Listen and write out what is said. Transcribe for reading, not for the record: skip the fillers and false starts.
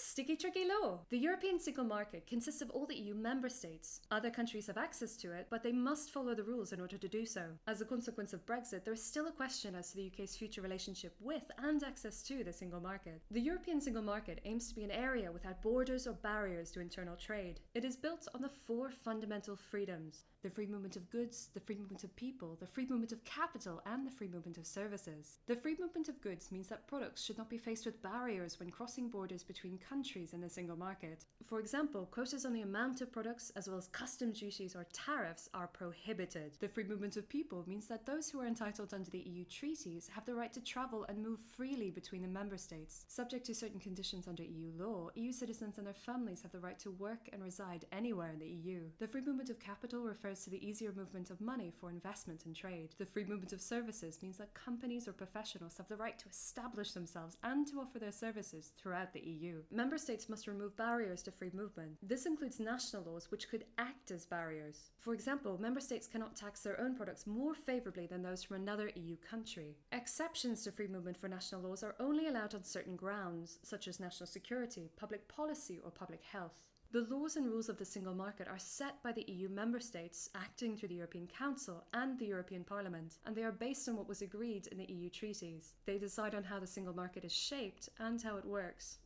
It's Sticky Tricky Law. The European single market consists of all the EU member states. Other countries have access to it, but they must follow the rules in order to do so. As a consequence of Brexit, there is still a question as to the UK's future relationship with and access to the single market. The European single market aims to be an area without borders or barriers to internal trade. It is built on the four fundamental freedoms: the free movement of goods, the free movement of people, the free movement of capital, and the free movement of services. The free movement of goods means that products should not be faced with barriers when crossing borders between countries in the single market. For example, quotas on the amount of products, as well as customs duties or tariffs, are prohibited. The free movement of people means that those who are entitled under the EU treaties have the right to travel and move freely between the member states. Subject to certain conditions under EU law, EU citizens and their families have the right to work and reside anywhere in the EU. The free movement of capital refers to the easier movement of money for investment and trade. The free movement of services means that companies or professionals have the right to establish themselves and to offer their services throughout the EU. Member states must remove barriers to free movement. This includes national laws which could act as barriers. For example, member states cannot tax their own products more favourably than those from another EU country. Exceptions to free movement for national laws are only allowed on certain grounds, such as national security, public policy, or public health. The laws and rules of the single market are set by the EU member states acting through the European Council and the European Parliament, and they are based on what was agreed in the EU treaties. They decide on how the single market is shaped and how it works.